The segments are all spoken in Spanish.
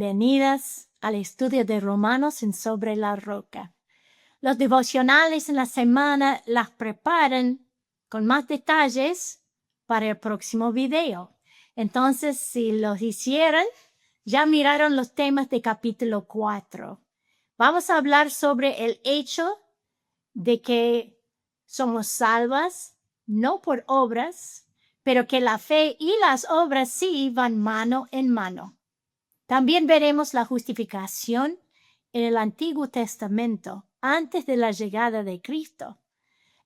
bienvenidas al estudio de Romanos en Sobre la Roca. Los devocionales en la semana las preparan con más detalles para el próximo video. Entonces, si los hicieron, ya miraron los temas de capítulo 4. Vamos a hablar sobre el hecho de que somos salvas, no por obras, pero que la fe y las obras sí van mano en mano. También veremos la justificación en el Antiguo Testamento antes de la llegada de Cristo.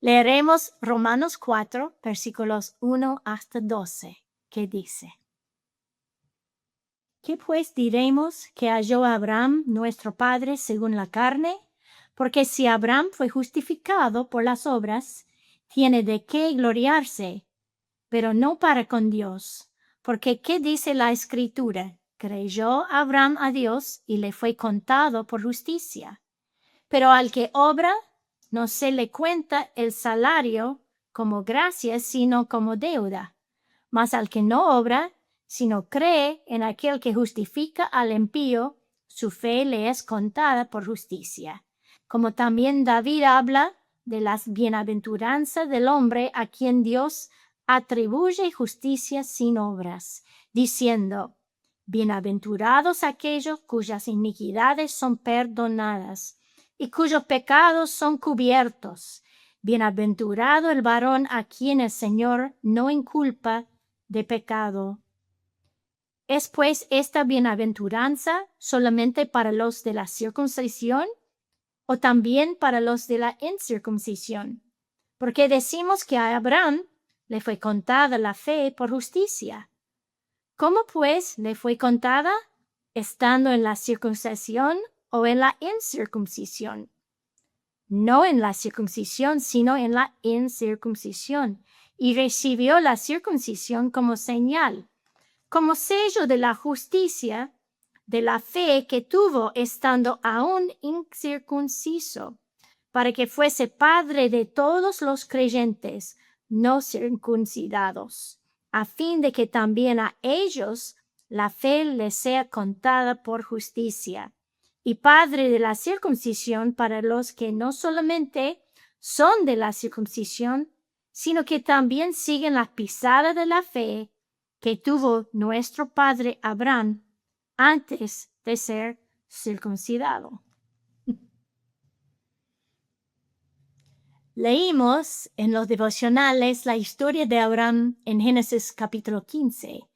Leeremos Romanos 4, versículos 1 hasta 12, que dice: ¿Qué pues diremos que halló Abraham nuestro padre según la carne? Porque si Abraham fue justificado por las obras, tiene de qué gloriarse, pero no para con Dios. Porque ¿qué dice la Escritura? Creyó Abraham a Dios y le fue contado por justicia. Pero al que obra, no se le cuenta el salario como gracia, sino como deuda. Mas al que no obra, sino cree en aquel que justifica al impío, su fe le es contada por justicia. Como también David habla de las bienaventuranzas del hombre a quien Dios atribuye justicia sin obras, diciendo: bienaventurados aquellos cuyas iniquidades son perdonadas y cuyos pecados son cubiertos. Bienaventurado el varón a quien el Señor no inculpa de pecado. ¿Es pues esta bienaventuranza solamente para los de la circuncisión o también para los de la incircuncisión? Porque decimos que a Abraham le fue contada la fe por justicia. ¿Cómo pues le fue contada? ¿Estando en la circuncisión o en la incircuncisión? No en la circuncisión, sino en la incircuncisión. Y recibió la circuncisión como señal, como sello de la justicia, de la fe que tuvo estando aún incircunciso, para que fuese padre de todos los creyentes no circuncidados, a fin de que también a ellos la fe les sea contada por justicia, y padre de la circuncisión para los que no solamente son de la circuncisión, sino que también siguen las pisadas de la fe que tuvo nuestro padre Abraham antes de ser circuncidado. Leímos en los devocionales la historia de Abraham en Génesis capítulo 15.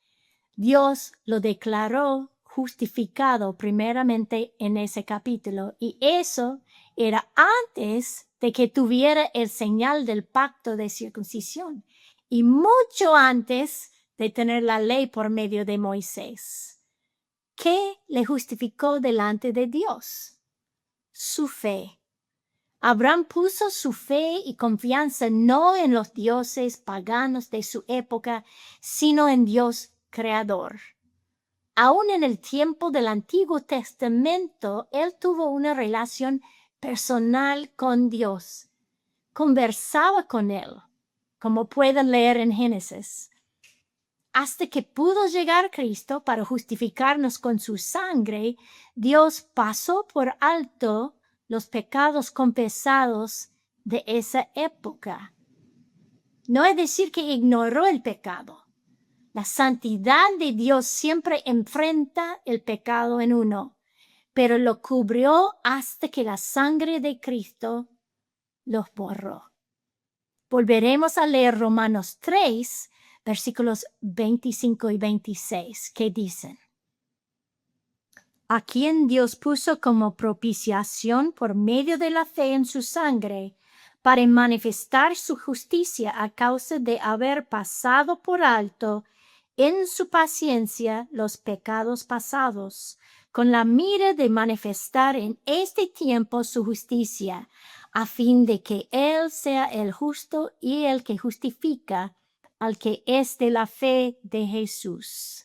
Dios lo declaró justificado primeramente en ese capítulo, y eso era antes de que tuviera el señal del pacto de circuncisión y mucho antes de tener la ley por medio de Moisés. ¿Qué le justificó delante de Dios? Su fe. Abraham puso su fe y confianza no en los dioses paganos de su época, sino en Dios creador. Aún en el tiempo del Antiguo Testamento, él tuvo una relación personal con Dios. Conversaba con él, como pueden leer en Génesis, hasta que pudo llegar Cristo para justificarnos con su sangre. Dios pasó por alto los pecados confesados de esa época. No es decir que ignoró el pecado. La santidad de Dios siempre enfrenta el pecado en uno, pero lo cubrió hasta que la sangre de Cristo los borró. Volveremos a leer Romanos 3, versículos 25 y 26, que dicen: a quien Dios puso como propiciación por medio de la fe en su sangre, para manifestar su justicia a causa de haber pasado por alto en su paciencia los pecados pasados, con la mira de manifestar en este tiempo su justicia, a fin de que Él sea el justo y el que justifica al que es de la fe de Jesús.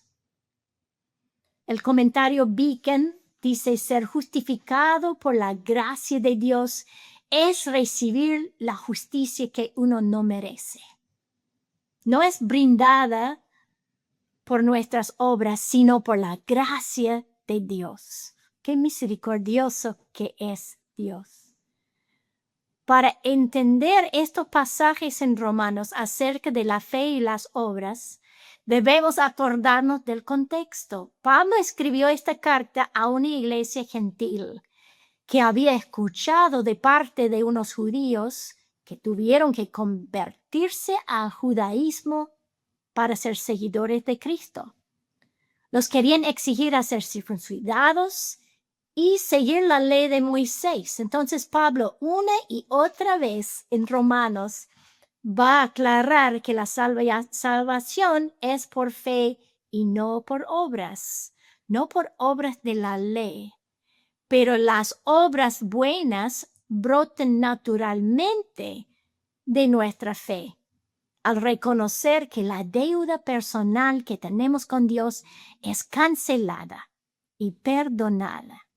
El comentario Beacon dice: ser justificado por la gracia de Dios es recibir la justicia que uno no merece. No es brindada por nuestras obras, sino por la gracia de Dios. Qué misericordioso que es Dios. Para entender estos pasajes en Romanos acerca de la fe y las obras, debemos acordarnos del contexto. Pablo escribió esta carta a una iglesia gentil que había escuchado de parte de unos judíos que tuvieron que convertirse al judaísmo para ser seguidores de Cristo. Los querían exigir a ser circuncidados y seguir la ley de Moisés. Entonces Pablo una y otra vez en Romanos va a aclarar que la salvación es por fe y no por obras de la ley. Pero las obras buenas brotan naturalmente de nuestra fe, al reconocer que la deuda personal que tenemos con Dios es cancelada y perdonada.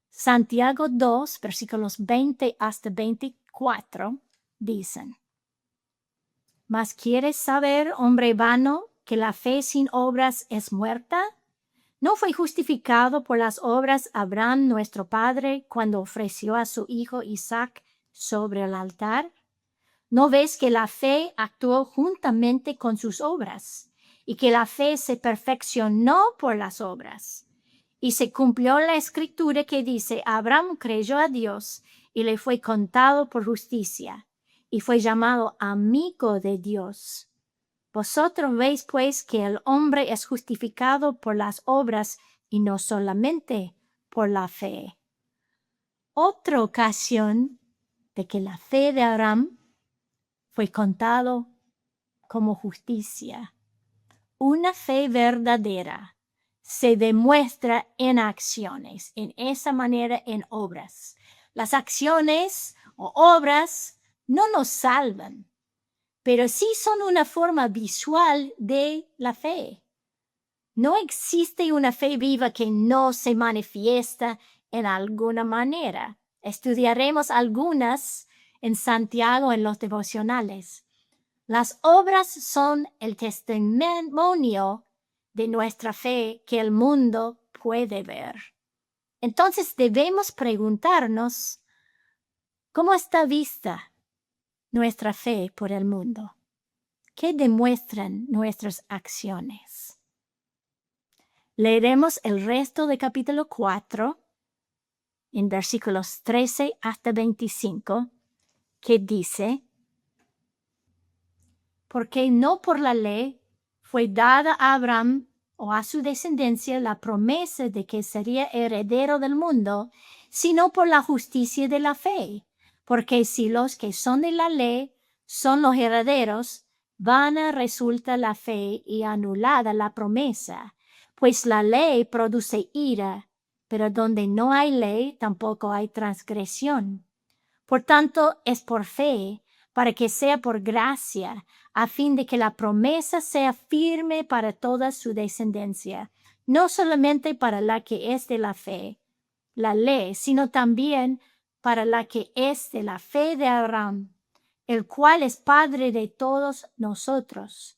Santiago 2, versículos 20 hasta 24, dicen: ¿Mas quieres saber, hombre vano, que la fe sin obras es muerta? ¿No fue justificado por las obras Abraham nuestro padre cuando ofreció a su hijo Isaac sobre el altar? ¿No ves que la fe actuó juntamente con sus obras y que la fe se perfeccionó por las obras? Y se cumplió la escritura que dice: Abraham creyó a Dios y le fue contado por justicia, y fue llamado amigo de Dios. Vosotros veis pues que el hombre es justificado por las obras y no solamente por la fe. Otra ocasión de que la fe de Abraham fue contado como justicia. Una fe verdadera se demuestra en acciones, en esa manera en obras. Las acciones o obras no nos salvan, pero sí son una forma visual de la fe. No existe una fe viva que no se manifiesta en alguna manera. Estudiaremos algunas en Santiago en los devocionales. Las obras son el testimonio de nuestra fe que el mundo puede ver. Entonces debemos preguntarnos, ¿cómo está vista nuestra fe por el mundo? ¿Qué demuestran nuestras acciones? Leeremos el resto del capítulo 4, en versículos 13 hasta 25, que dice: porque no por la ley fue dada a Abraham o a su descendencia la promesa de que sería heredero del mundo, sino por la justicia de la fe. Porque si los que son de la ley son los herederos, vana resulta la fe y anulada la promesa, pues la ley produce ira, pero donde no hay ley tampoco hay transgresión. Por tanto, es por fe, para que sea por gracia, a fin de que la promesa sea firme para toda su descendencia, no solamente para la que es de la fe, la ley, sino también para la que es de la fe de Abraham, el cual es Padre de todos nosotros.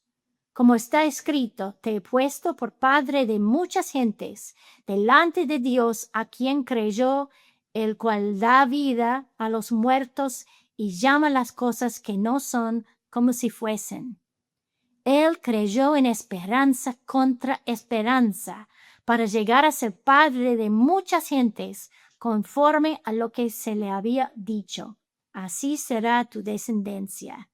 Como está escrito: te he puesto por padre de muchas gentes, delante de Dios, a quien creyó, el cual da vida a los muertos y llama las cosas que no son como si fuesen. Él creyó en esperanza contra esperanza, para llegar a ser padre de muchas gentes, conforme a lo que se le había dicho: así será tu descendencia.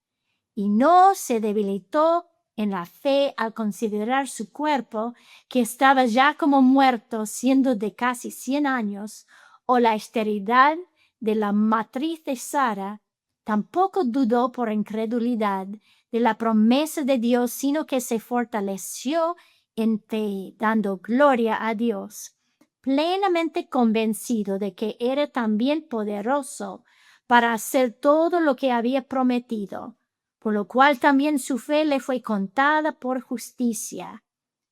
Y no se debilitó en la fe al considerar su cuerpo, que estaba ya como muerto, siendo de casi 100 años, o la esterilidad de la matriz de Sara. Tampoco dudó por incredulidad de la promesa de Dios, sino que se fortaleció en fe, dando gloria a Dios, plenamente convencido de que era también poderoso para hacer todo lo que había prometido, por lo cual también su fe le fue contada por justicia.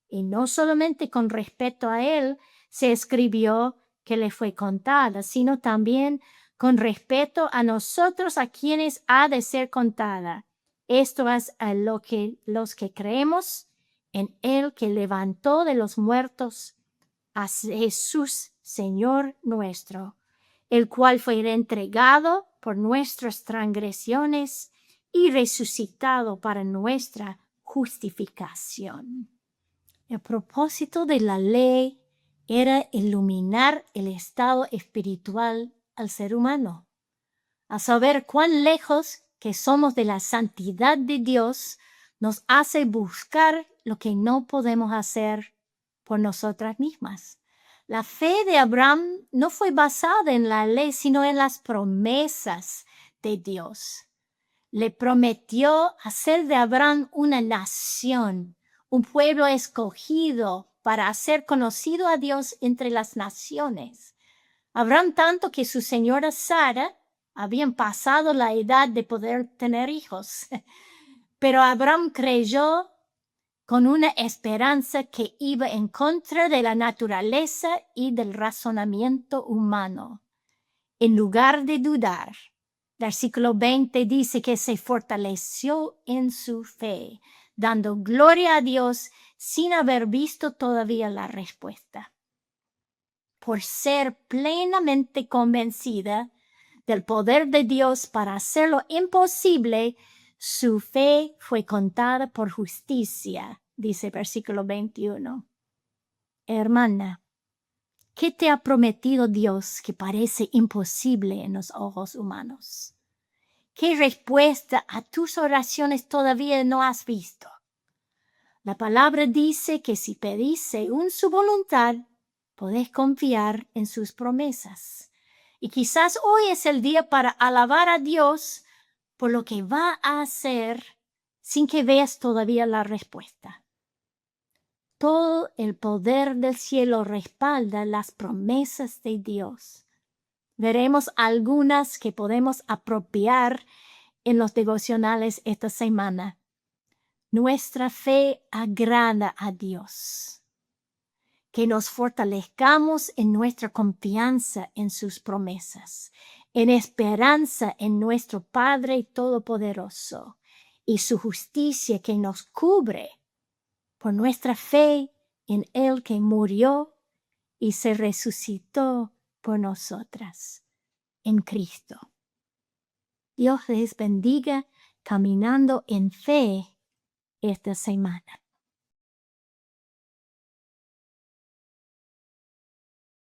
Y no solamente con respecto a él se escribió que le fue contada, sino también con respecto a nosotros, a quienes ha de ser contada. Esto es a los que creemos en él, que levantó de los muertos a Jesús, Señor nuestro, el cual fue entregado por nuestras transgresiones y resucitado para nuestra justificación. El propósito de la ley era iluminar el estado espiritual al ser humano, a saber cuán lejos que somos de la santidad de Dios. Nos hace buscar lo que no podemos hacer por nosotras mismas. La fe de Abraham no fue basada en la ley, sino en las promesas de Dios. Le prometió hacer de Abraham una nación, un pueblo escogido para hacer conocido a Dios entre las naciones. Abraham, tanto que su señora Sara habían pasado la edad de poder tener hijos. Pero Abraham creyó con una esperanza que iba en contra de la naturaleza y del razonamiento humano. En lugar de dudar, versículo 20 dice que se fortaleció en su fe, dando gloria a Dios sin haber visto todavía la respuesta. Por ser plenamente convencida del poder de Dios para hacer lo imposible, su fe fue contada por justicia, dice versículo 21. Hermana, ¿qué te ha prometido Dios que parece imposible en los ojos humanos? ¿Qué respuesta a tus oraciones todavía no has visto? La palabra dice que si pedís según su voluntad, podés confiar en sus promesas. Y quizás hoy es el día para alabar a Dios por lo que va a hacer sin que veas todavía la respuesta. Todo el poder del cielo respalda las promesas de Dios. Veremos algunas que podemos apropiar en los devocionales esta semana. Nuestra fe agrada a Dios. Que nos fortalezcamos en nuestra confianza en sus promesas, en esperanza en nuestro Padre Todopoderoso y su justicia que nos cubre por nuestra fe en Él que murió y se resucitó por nosotras, en Cristo. Dios les bendiga caminando en fe esta semana.